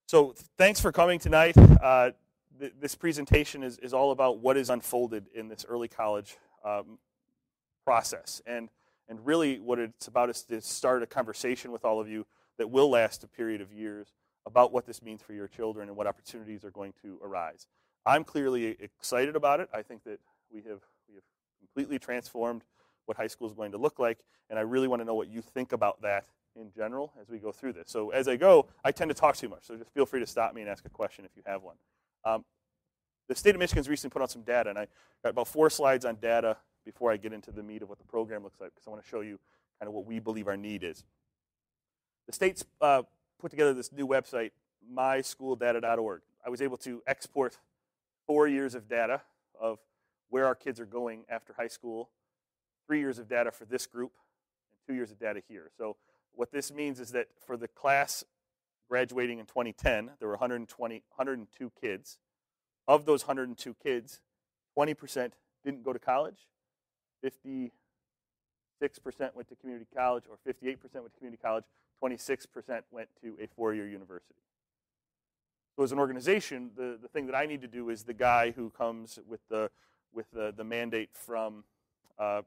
So thanks for coming tonight. This presentation is all about what is unfolded in this early college process. And really what it's about is to start a conversation with all of you that will last a period of years about what this means for your children and what opportunities are going to arise. I'm clearly excited about it. I think that we have completely transformed what high school is going to look like, and I really want to know what you think about that in general as we go through this. So as I go, I tend to talk too much, so just feel free to stop me and ask a question if you have one. The state of Michigan's recently put out some data, and I got about 4 slides on data before I get into the meat of what the program looks like, because I want to show you kind of what we believe our need is. The state's put together this new website, myschooldata.org. I was able to export 4 years of data of where our kids are going after high school, 3 years of data for this group, and 2 years of data here. So what this means is that for the class graduating in 2010, there were 102 kids. Of those 102 kids, 20% didn't go to college, 56% went to community college, or 58% went to community college, 26% went to a 4-year university. So as an organization, the thing that I need to do is the guy who comes with the mandate from the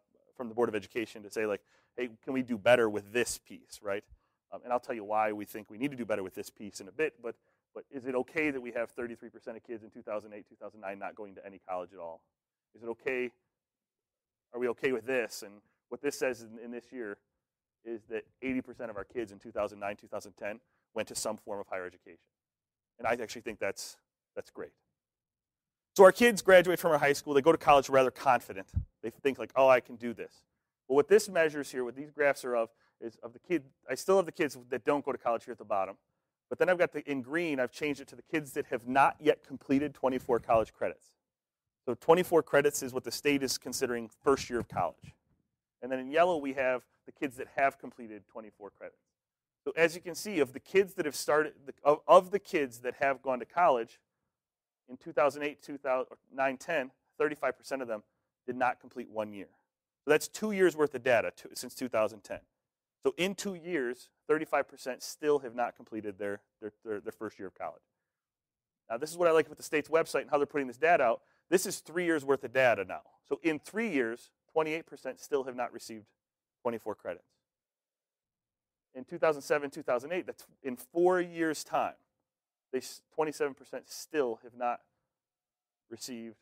Board of Education to say, like, hey, can we do better with this piece, right? And I'll tell you why we think we need to do better with this piece in a bit, but is it okay that we have 33% of kids in 2008, 2009 not going to any college at all? Is it okay? Are we okay with this? And what this says in this year is that 80% of our kids in 2009, 2010 went to some form of higher education. And I actually think that's great. So our kids graduate from our high school. They go to college rather confident. They think like, oh, I can do this. But what this measures here, what these graphs are of, is of the kid. I still have the kids that don't go to college here at the bottom. But then I've got in green, I've changed it to the kids that have not yet completed 24 college credits. So 24 credits is what the state is considering first year of college. And then in yellow, we have the kids that have completed 24 credits. So as you can see, of the kids that have started, of the kids that have gone to college, in 2008, 2009, 10, 35% of them did not complete 1 year. So that's 2 years worth of data since 2010. So in 2 years, 35% still have not completed their first year of college. Now this is what I like with the state's website and how they're putting this data out. This is 3 years worth of data now. So in 3 years, 28% still have not received 24 credits. In 2007, 2008, that's in 4 years' time, 27% still have not received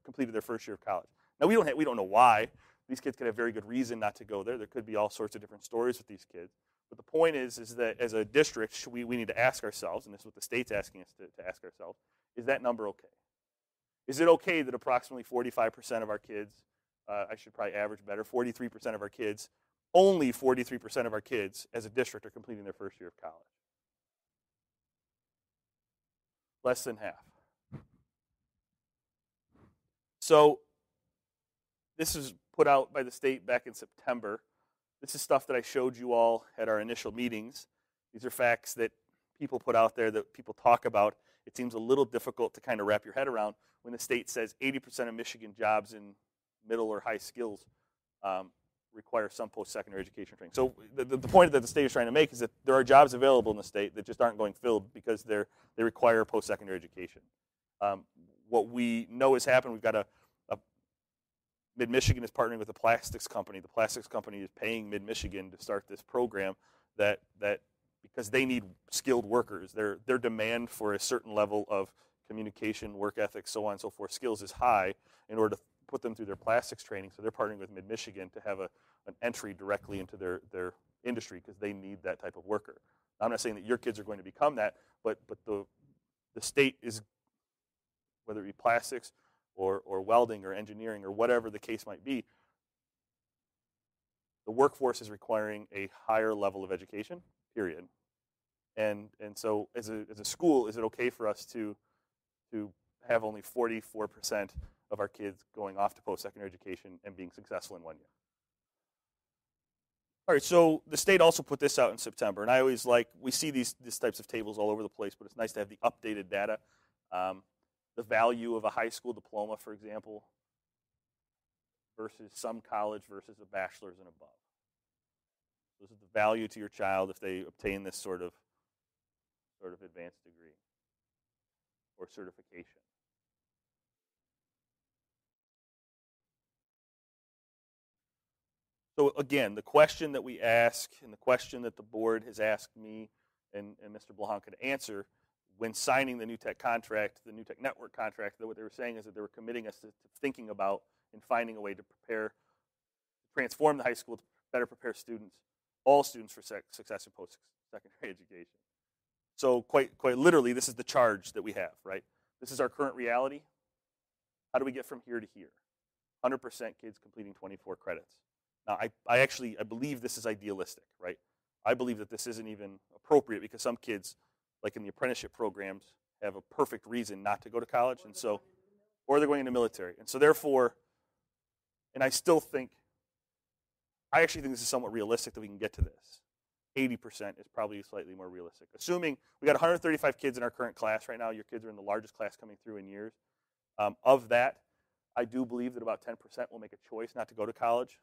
completed their first year of college. Now we don't know why. These kids could have very good reason not to go there. There could be all sorts of different stories with these kids. But the point is that as a district, we need to ask ourselves, and this is what the state's asking us to ask ourselves, is that number okay? Is it okay that approximately 45% of our kids, I should probably average better, 43% of our kids, only 43% of our kids as a district are completing their first year of college? Less than half. So this is put out by the state back in September. This is stuff that I showed you all at our initial meetings. These are facts that people put out there that people talk about. It seems a little difficult to kind of wrap your head around when the state says 80% of Michigan jobs in middle or high skills require some post-secondary education training. So the point that the state is trying to make is that there are jobs available in the state that just aren't going filled because they require post-secondary education. What we know has happened, we've got Mid-Michigan is partnering with a plastics company. The plastics company is paying Mid-Michigan to start this program that because they need skilled workers. Their demand for a certain level of communication, work ethic, so on and so forth, skills is high in order to put them through their plastics training. So they're partnering with Mid-Michigan to have an entry directly into their industry because they need that type of worker. I'm not saying that your kids are going to become that, but the state is, whether it be plastics or welding or engineering or whatever the case might be, the workforce is requiring a higher level of education, period. And so as a school, is it okay for us to have only 44% of our kids going off to post-secondary education and being successful in 1 year? All right, so the state also put this out in September, and I always we see these types of tables all over the place, but it's nice to have the updated data. The value of a high school diploma, for example, versus some college versus a bachelor's and above. This is the value to your child if they obtain this sort of advanced degree or certification. So again, the question that we ask and the question that the board has asked me and Mr. Blahanka to answer when signing the New Tech contract, the New Tech Network contract, what they were saying is that they were committing us to thinking about and finding a way to transform the high school to better prepare students, all students for success in post-secondary education. So quite literally, this is the charge that we have, right? This is our current reality. How do we get from here to here? 100% kids completing 24 credits. Now, I believe this is idealistic, right? I believe that this isn't even appropriate because some kids, like in the apprenticeship programs, have a perfect reason not to go to college, and so, or they're going into military. And so therefore, and I actually think this is somewhat realistic that we can get to this. 80% is probably slightly more realistic. Assuming we got 135 kids in our current class right now, your kids are in the largest class coming through in years. Of that, I do believe that about 10% will make a choice not to go to college.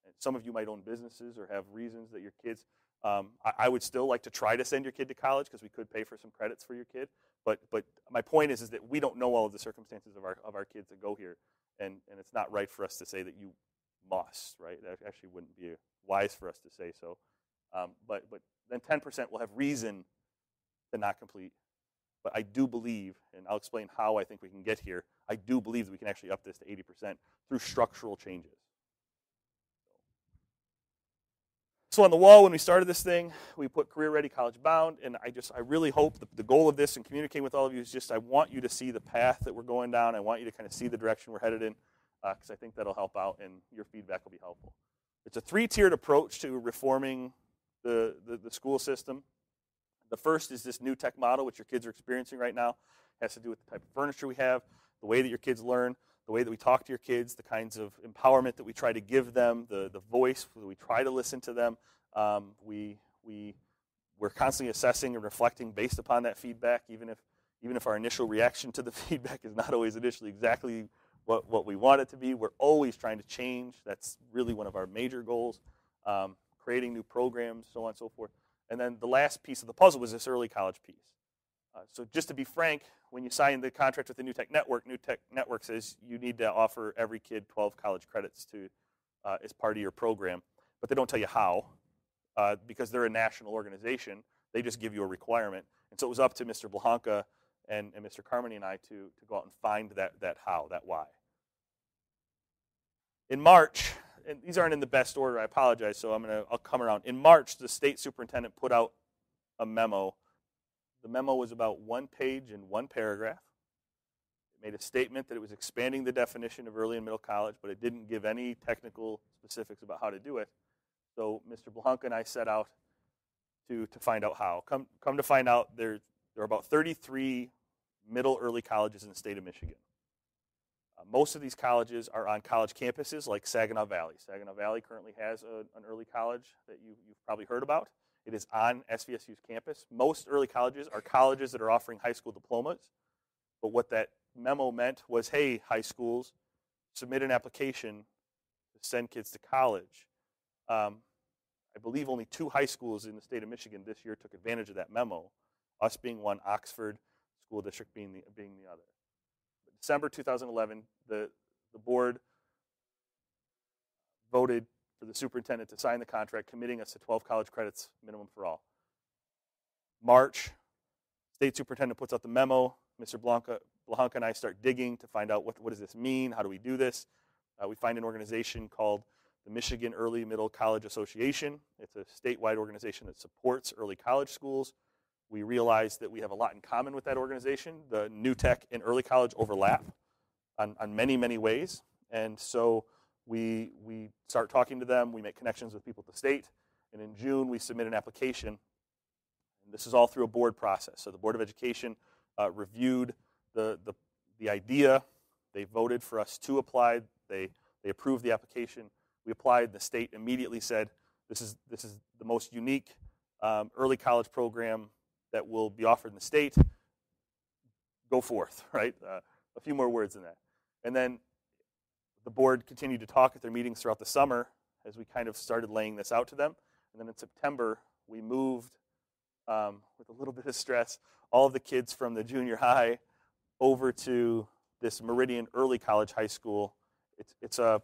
And some of you might own businesses or have reasons that your kids, I would still like to try to send your kid to college because we could pay for some credits for your kid. But my point is that we don't know all of the circumstances of our kids that go here. And it's not right for us to say that you must, right? That actually wouldn't be wise for us to say so. But then 10% will have reason to not complete. But I do believe, and I'll explain how I think we can get here, I do believe that we can actually up this to 80% through structural changes. So on the wall, when we started this thing, we put career ready, college bound, and I really hope the goal of this and communicating with all of you is just I want you to see the path that we're going down. I want you to kind of see the direction we're headed in because I think that'll help out and your feedback will be helpful. It's a 3-tiered approach to reforming the school system. The first is this new tech model, which your kids are experiencing right now. It has to do with the type of furniture we have, the way that your kids learn, the way that we talk to your kids, the kinds of empowerment that we try to give them, the voice that we try to listen to them. We're constantly assessing and reflecting based upon that feedback, even if our initial reaction to the feedback is not always initially exactly what we want it to be. We're always trying to change. That's really one of our major goals, creating new programs, so on and so forth. And then the last piece of the puzzle was this early college piece. So just to be frank, when you sign the contract with the New Tech Network says you need to offer every kid 12 college credits as part of your program, but they don't tell you how because they're a national organization. They just give you a requirement. And so it was up to Mr. Blahanka and Mr. Carmody and I to go out and find that how, that why. In March, and these aren't in the best order, I apologize, so I'll come around. In March, the state superintendent put out a memo. The memo was about 1 page and 1 paragraph. It made a statement that it was expanding the definition of early and middle college, but it didn't give any technical specifics about how to do it. So Mr. Blahanka and I set out to find out how. Come to find out, there are about 33 middle early colleges in the state of Michigan. Most of these colleges are on college campuses like Saginaw Valley. Saginaw Valley currently has an early college that you've probably heard about. It is on SVSU's campus. Most early colleges are colleges that are offering high school diplomas. But what that memo meant was, hey, high schools, submit an application to send kids to college. I believe only 2 high schools in the state of Michigan this year took advantage of that memo, us being one, Oxford School District being the other. December 2011, the board voted for the superintendent to sign the contract, committing us to 12 college credits minimum for all. March, state superintendent puts out the memo. Mr. Blahanka and I start digging to find out what does this mean? How do we do this? We find an organization called the Michigan Early Middle College Association. It's a statewide organization that supports early college schools. We realize that we have a lot in common with that organization. The New Tech and early college overlap on many, many ways. And so we start talking to them. We make connections with people at the state. And in June, we submit an application. And this is all through a board process. So the Board of Education reviewed the idea. They voted for us to apply. They approved the application. We applied. The state immediately said, this is the most unique early college program that will be offered in the state. Go forth, right? A few more words than that. And then the board continued to talk at their meetings throughout the summer as we kind of started laying this out to them. And then in September, we moved, with a little bit of stress, all of the kids from the junior high over to this Meridian early college high school. For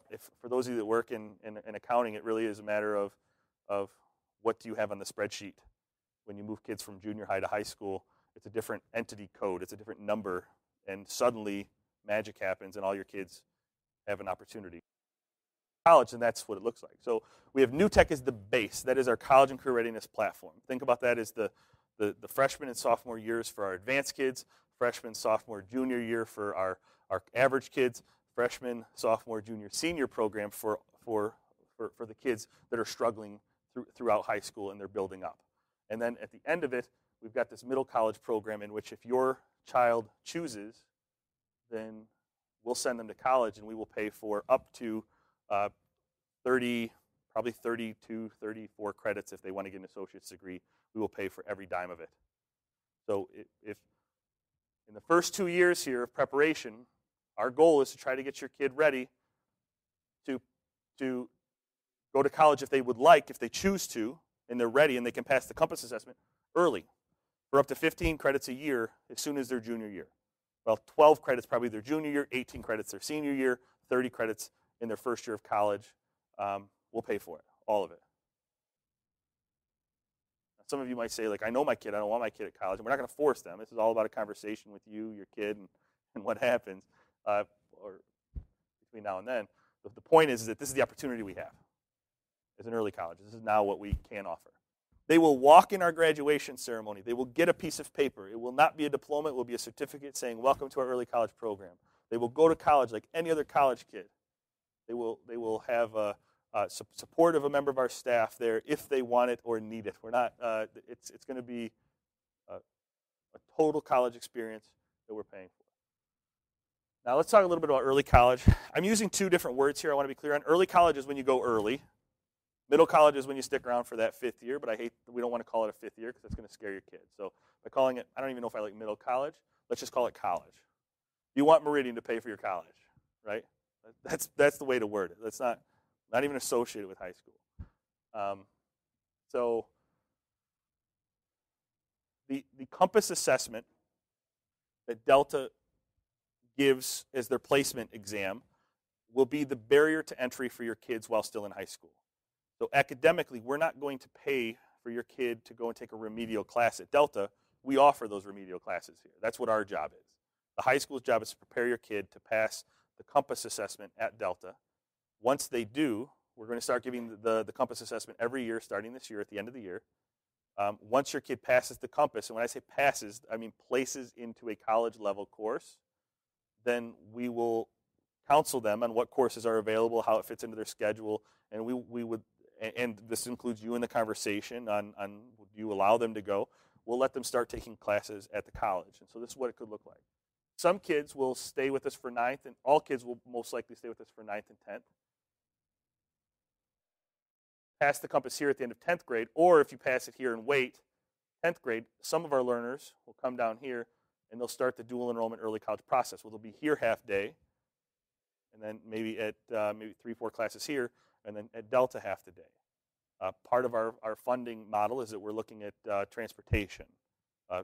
those of you that work in accounting, it really is a matter of what do you have on the spreadsheet. When you move kids from junior high to high school, it's a different entity code, it's a different number, and suddenly magic happens and all your kids have an opportunity. College, and that's what it looks like. So we have New Tech as the base. That is our college and career readiness platform. Think about that as the freshman and sophomore years for our advanced kids, freshman, sophomore, junior year for our average kids, freshman, sophomore, junior, senior program for the kids that are struggling throughout high school and they're building up. And then at the end of it, we've got this middle college program in which if your child chooses, then we'll send them to college and we will pay for up to probably 32, 34 credits if they want to get an associate's degree. We will pay for every dime of it. So if in the first 2 years here of preparation, our goal is to try to get your kid ready to go to college if they would like, if they choose to, and they're ready and they can pass the Compass assessment early for up to 15 credits a year as soon as their junior year. Well, 12 credits probably their junior year, 18 credits their senior year, 30 credits in their first year of college. We'll pay for it, all of it. Now, some of you might say, like, I know my kid, I don't want my kid at college, and we're not going to force them. This is all about a conversation with you, your kid, and what happens or between now and then. But the point is that this is the opportunity we have as an early college. This is now what we can offer. They will walk in our graduation ceremony. They will get a piece of paper. It will not be a diploma. It will be a certificate saying, welcome to our early college program. They will go to college like any other college kid. They will have support of a member of our staff there if they want it or need it. We're not. It's going to be a total college experience that we're paying for. Now let's talk a little bit about early college. I'm using two different words here I want to be clear on. Early college is when you go early. Middle college is when you stick around for that 5th year, but we don't want to call it a 5th year because that's going to scare your kids. So by calling it, I don't even know if I like middle college. Let's just call it college. You want Meridian to pay for your college, right? That's the way to word it. That's not even associated with high school. So the Compass assessment that Delta gives as their placement exam will be the barrier to entry for your kids while still in high school. So academically, we're not going to pay for your kid to go and take a remedial class at Delta. We offer those remedial classes here. That's what our job is. The high school's job is to prepare your kid to pass the Compass assessment at Delta. Once they do, we're going to start giving the Compass assessment every year, starting this year at the end of the year. Once your kid passes the Compass, and when I say passes, I mean places into a college-level course, then we will counsel them on what courses are available, how it fits into their schedule, and we would, and this includes you in the conversation on do you allow them to go. We'll let them start taking classes at the college, and so this is what it could look like. Some kids will stay with us for 9th, and all kids will most likely stay with us for 9th and 10th. Pass the Compass here at the end of 10th grade, or if you pass it here and wait, 10th grade, some of our learners will come down here and they'll start the dual enrollment early college process. Well, they'll be here half day, and then maybe at 3-4 classes here, and then at Delta half the day. Part of our funding model is that we're looking at transportation,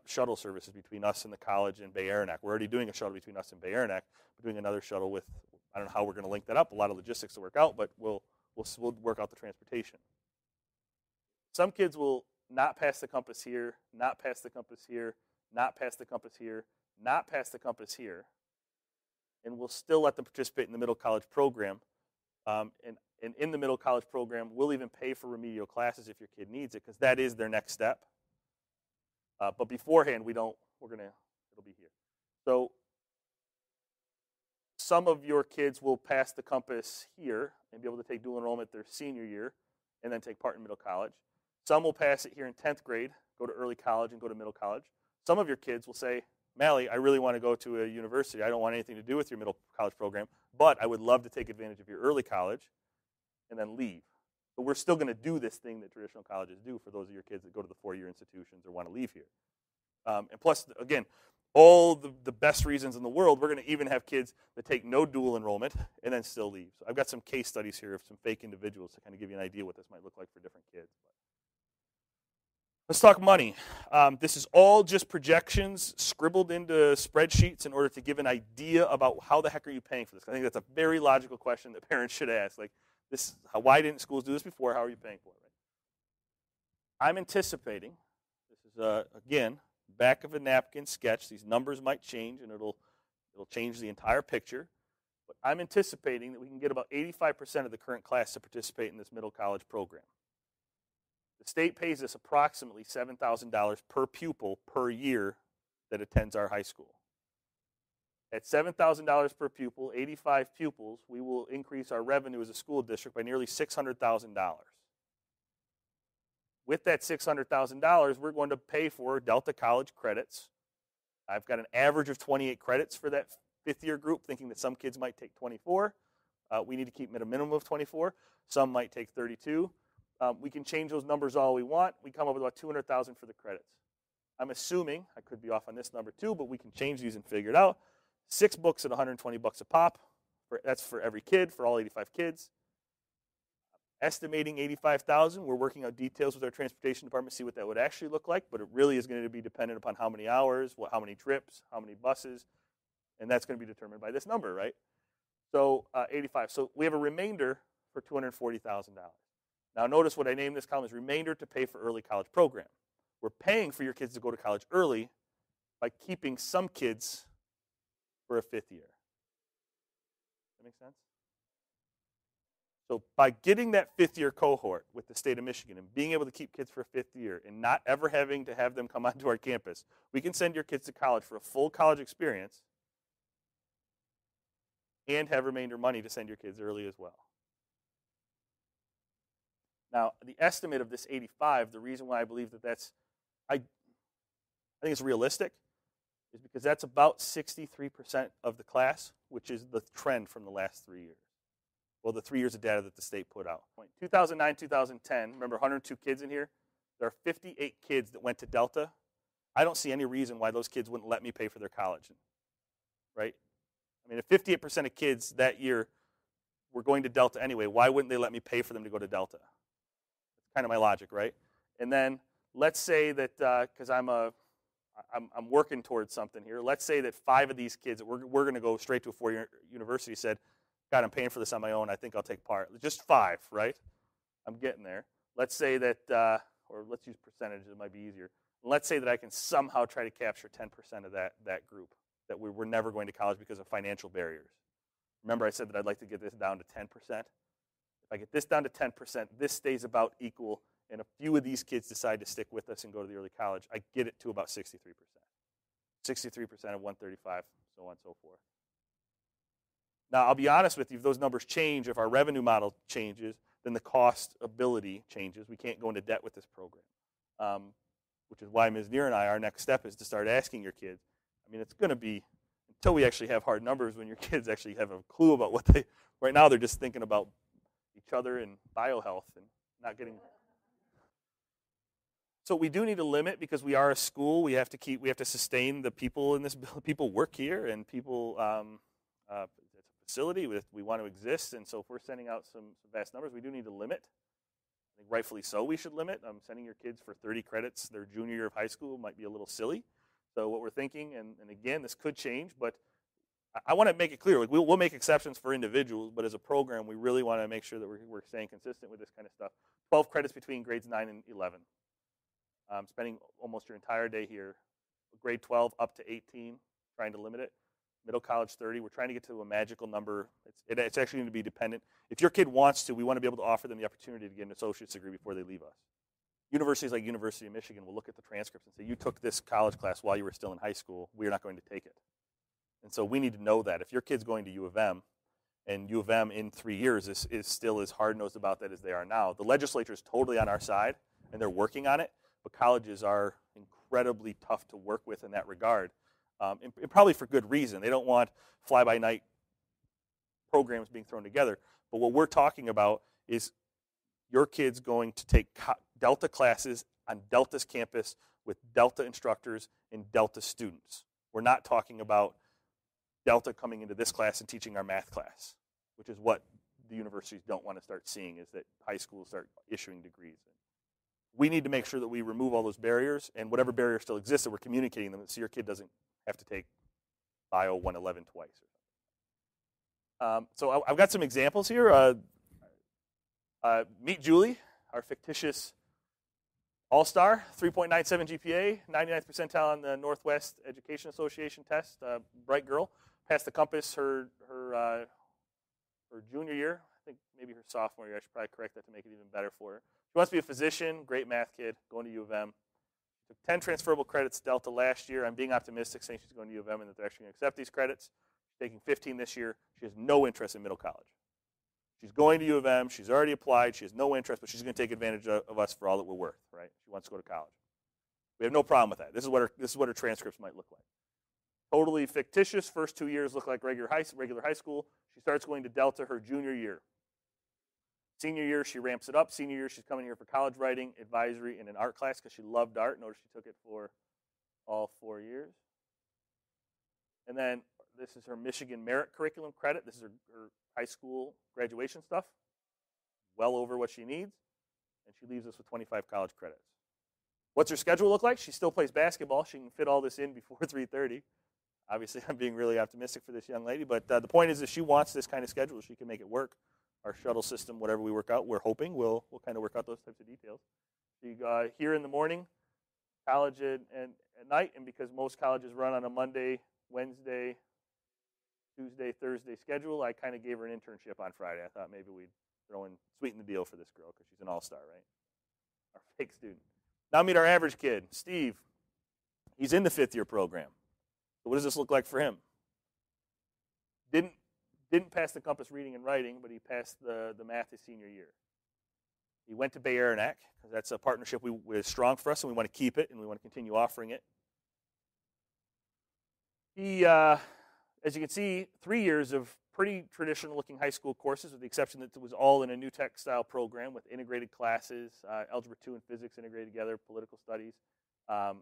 shuttle services between us and the college and Bay Aranac. We're already doing a shuttle between us and Bay Aranac. We're doing another shuttle with, I don't know how we're going to link that up, a lot of logistics to work out, but we'll work out the transportation. Some kids will not pass the Compass here, not pass the Compass here, not pass the Compass here, not pass the Compass here, and we'll still let them participate in the middle college program. And in the middle college program, we'll even pay for remedial classes if your kid needs it, because that is their next step. But beforehand, it'll be here. So some of your kids will pass the Compass here and be able to take dual enrollment their senior year and then take part in middle college. Some will pass it here in 10th grade, go to early college and go to middle college. Some of your kids will say, Malley, I really want to go to a university. I don't want anything to do with your middle college program, but I would love to take advantage of your early college and then leave. But we're still going to do this thing that traditional colleges do for those of your kids that go to the 4-year institutions or want to leave here. And plus, again, all the best reasons in the world, we're going to even have kids that take no dual enrollment and then still leave. So I've got some case studies here of some fake individuals to kind of give you an idea what this might look like for different kids. Let's talk money. This is all just projections scribbled into spreadsheets in order to give an idea about how the heck are you paying for this. I think that's a very logical question that parents should ask. Like, why didn't schools do this before? How are you paying for it? Right? I'm anticipating, this is, again, back of a napkin sketch. These numbers might change, and it'll change the entire picture. But I'm anticipating that we can get about 85% of the current class to participate in this middle college program. The state pays us approximately $7,000 per pupil per year that attends our high school. At $7,000 per pupil, 85 pupils, we will increase our revenue as a school district by nearly $600,000. With that $600,000, we're going to pay for Delta College credits. I've got an average of 28 credits for that fifth-year group, thinking that some kids might take 24. We need to keep them at a minimum of 24. Some might take 32. We can change those numbers all we want. We come up with about $200,000 for the credits. I'm assuming, I could be off on this number too, but we can change these and figure it out. 6 books at $120 a pop. That's for every kid, for all 85 kids. Estimating $85,000. We're working out details with our transportation department to see what that would actually look like, but it really is going to be dependent upon how many hours, how many trips, how many buses, and that's going to be determined by this number, right? So 85. So we have a remainder for $240,000. Now notice what I named this column is remainder to pay for early college program. We're paying for your kids to go to college early by keeping some kids for a fifth year. Does that make sense? So by getting that fifth-year cohort with the state of Michigan and being able to keep kids for a fifth year and not ever having to have them come onto our campus, we can send your kids to college for a full college experience and have remainder money to send your kids early as well. Now, the estimate of this 85, the reason why I believe that I think it's realistic, is because that's about 63% of the class, which is the trend from the last 3 years. Well, the 3 years of data that the state put out. 2009, 2010, remember 102 kids in here? There are 58 kids that went to Delta. I don't see any reason why those kids wouldn't let me pay for their college, right? I mean, if 58% of kids that year were going to Delta anyway, why wouldn't they let me pay for them to go to Delta? That's kind of my logic, right? And then let's say that, because I'm working towards something here, let's say that 5 of these kids that we're going to go straight to a 4-year university said, God, I'm paying for this on my own. I think I'll take part. Just 5, right? I'm getting there. Let's say that, or let's use percentages. It might be easier. Let's say that I can somehow try to capture 10% of that group, that we were never going to college because of financial barriers. Remember I said that I'd like to get this down to 10%? If I get this down to 10%, this stays about equal, and a few of these kids decide to stick with us and go to the early college, I get it to about 63%. 63% of 135, so on and so forth. Now, I'll be honest with you, if those numbers change, if our revenue model changes, then the cost ability changes. We can't go into debt with this program, which is why Ms. Neer and I, our next step is to start asking your kids. I mean, it's going to be, until we actually have hard numbers when your kids actually have a clue about what they, right now they're just thinking about each other and biohealth and not getting. So we do need a limit because we are a school. We have to sustain the people in this, people work here and people, facility we want to exist, and so if we're sending out some vast numbers, we do need to limit. I think rightfully so we should limit. Sending your kids for 30 credits their junior year of high school might be a little silly. So what we're thinking, and again, this could change, but I want to make it clear, like we'll make exceptions for individuals, but as a program, we really want to make sure that we're staying consistent with this kind of stuff. 12 credits between grades 9 and 11. Spending almost your entire day here. Grade 12 up to 18, trying to limit it. Middle college 30. We're trying to get to a magical number. It's actually going to be dependent. If your kid wants to, we want to be able to offer them the opportunity to get an associate's degree before they leave us. Universities like University of Michigan will look at the transcripts and say, you took this college class while you were still in high school. We're not going to take it. And so we need to know that. If your kid's going to U of M, and U of M in 3 years is still as hard-nosed about that as they are now, the legislature is totally on our side, and they're working on it, but colleges are incredibly tough to work with in that regard. And probably for good reason. They don't want fly-by-night programs being thrown together. But what we're talking about is your kid's going to take Delta classes on Delta's campus with Delta instructors and Delta students. We're not talking about Delta coming into this class and teaching our math class, which is what the universities don't want to start seeing, is that high schools start issuing degrees. we need to make sure that we remove all those barriers, and whatever barriers still exist, that we're communicating them so your kid doesn't have to take Bio 111 twice. So I've got some examples here. Meet Julie, our fictitious all-star, 3.97 GPA, 99th percentile on the Northwest Education Association test. Bright girl, passed the Compass her junior year. I think maybe her sophomore year. I should probably correct that to make it even better for her. She wants to be a physician, great math kid, going to U of M. Took 10 transferable credits Delta last year. I'm being optimistic, saying she's going to U of M and that they're actually going to accept these credits. She's taking 15 this year. She has no interest in middle college. She's going to U of M. She's already applied. She has no interest, but she's going to take advantage of us for all that we're worth, right? She wants to go to college. We have no problem with that. This is what her transcripts might look like. Totally fictitious. First 2 years look like regular high school. She starts going to Delta her junior year. Senior year, she ramps it up. Senior year, she's coming here for college writing, advisory, and an art class because she loved art. Notice she took it for all 4 years. And then this is her Michigan Merit Curriculum credit. This is her high school graduation stuff. Well over what she needs. And she leaves us with 25 college credits. What's her schedule look like? She still plays basketball. She can fit all this in before 3:30. Obviously, I'm being really optimistic for this young lady. But the point is that she wants this kind of schedule. She can make it work. Our shuttle system, whatever we work out, we're hoping we'll kind of work out those types of details. She here in the morning, college at night, and because most colleges run on a Monday, Wednesday, Tuesday, Thursday schedule, I kind of gave her an internship on Friday. I thought maybe we'd sweeten the deal for this girl because she's an all-star, right? Our fake student. Now meet our average kid, Steve. He's in the fifth-year program. So what does this look like for him? Didn't pass the Compass reading and writing, but he passed the math his senior year. He went to Bay Aranac because that's a partnership is strong for us, and we want to keep it, and we want to continue offering it. He, as you can see, 3 years of pretty traditional-looking high school courses, with the exception that it was all in a new tech-style program with integrated classes, Algebra 2 and Physics integrated together, political studies,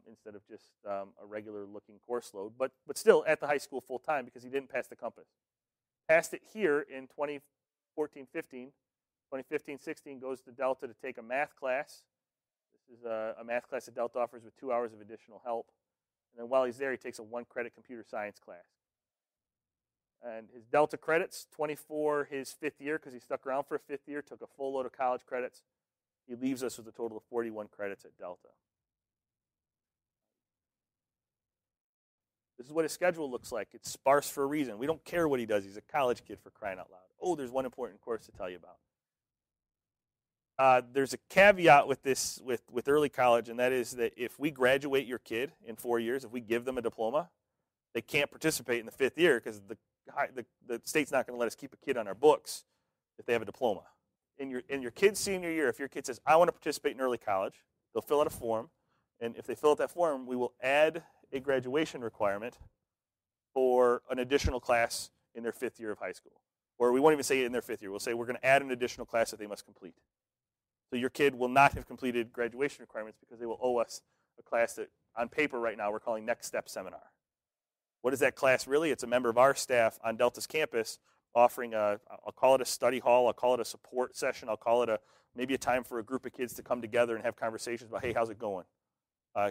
instead of just a regular-looking course load. But still at the high school full-time because he didn't pass the Compass. Passed it here in 2014-15. 2015-16 goes to Delta to take a math class. This is a math class that Delta offers with 2 hours of additional help. And then while he's there, he takes a 1-credit computer science class. And his Delta credits, 24 his fifth year because he stuck around for a fifth year, took a full load of college credits. He leaves us with a total of 41 credits at Delta. This is what his schedule looks like. It's sparse for a reason. We don't care what he does. He's a college kid, for crying out loud. Oh, there's one important course to tell you about. There's a caveat with this, with early college, and that is that if we graduate your kid in 4 years, if we give them a diploma, they can't participate in the fifth year because the state's not going to let us keep a kid on our books if they have a diploma. In your kid's senior year, if your kid says, I want to participate in early college, they'll fill out a form, and if they fill out that form, we will add a graduation requirement for an additional class in their fifth year of high school. Or we won't even say it in their fifth year. We'll say we're going to add an additional class that they must complete. So your kid will not have completed graduation requirements because they will owe us a class that, on paper right now, we're calling Next Step Seminar. What is that class really? It's a member of our staff on Delta's campus offering I'll call it a study hall, I'll call it a support session, I'll call it maybe a time for a group of kids to come together and have conversations about, hey, how's it going?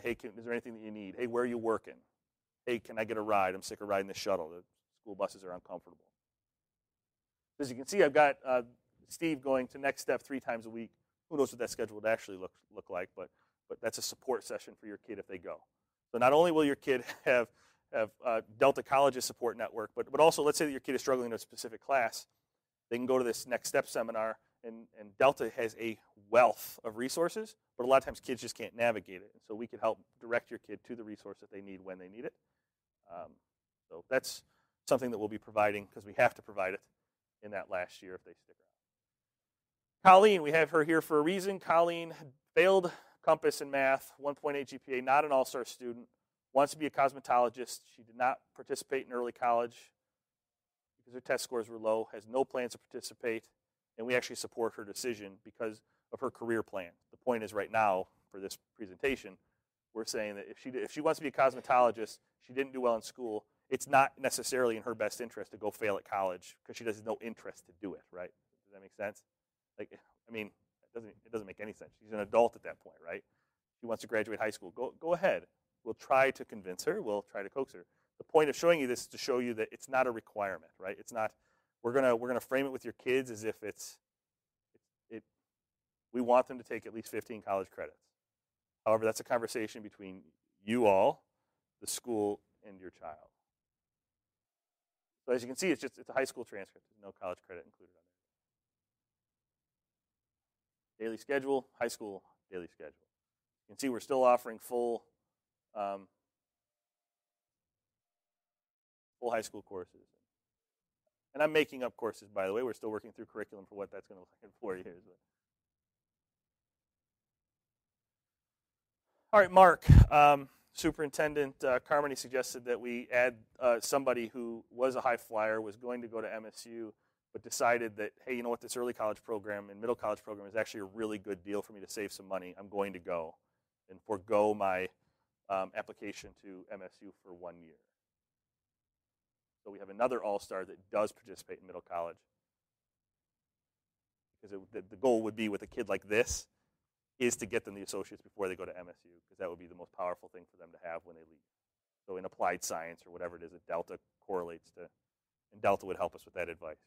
Hey, is there anything that you need? Hey, where are you working? Hey, can I get a ride? I'm sick of riding the shuttle. The school buses are uncomfortable. As you can see, I've got Steve going to Next Step 3 times a week. Who knows what that schedule would actually look like, but that's a support session for your kid if they go. So not only will your kid have Delta College's support network, but also let's say that your kid is struggling in a specific class, they can go to this Next Step seminar, and Delta has a wealth of resources, but a lot of times kids just can't navigate it. And so we can help direct your kid to the resource that they need when they need it. So that's something that we'll be providing because we have to provide it in that last year if they stick around. Colleen, we have her here for a reason. Colleen failed Compass in math, 1.8 GPA, not an all-star student, wants to be a cosmetologist. She did not participate in early college because her test scores were low, has no plans to participate, and we actually support her decision because of her career plan. The point is right now, for this presentation, we're saying that if she wants to be a cosmetologist, she didn't do well in school, it's not necessarily in her best interest to go fail at college because she has no interest to do it, right? Does that make sense? It doesn't make any sense. She's an adult at that point, right? She wants to graduate high school. Go ahead. We'll try to convince her. We'll try to coax her. The point of showing you this is to show you that it's not a requirement, right? It's not. We're gonna frame it with your kids as if we want them to take at least 15 college credits. However, that's a conversation between you all, the school, and your child. So as you can see, it's a high school transcript. There's no college credit included on there. Daily schedule, high school daily schedule. You can see we're still offering full high school courses. And I'm making up courses, by the way. We're still working through curriculum for what that's going to look like in 4 years. All right, Mark. Superintendent Carmody suggested that we add somebody who was a high flyer, was going to go to MSU, but decided that, hey, you know what, this early college program and middle college program is actually a really good deal for me to save some money. I'm going to go and forego my application to MSU for 1 year. So we have another all-star that does participate in middle college. Because the goal would be with a kid like this is to get them the associates before they go to MSU, because that would be the most powerful thing for them to have when they leave. So in applied science or whatever it is that Delta correlates to, and Delta would help us with that advice.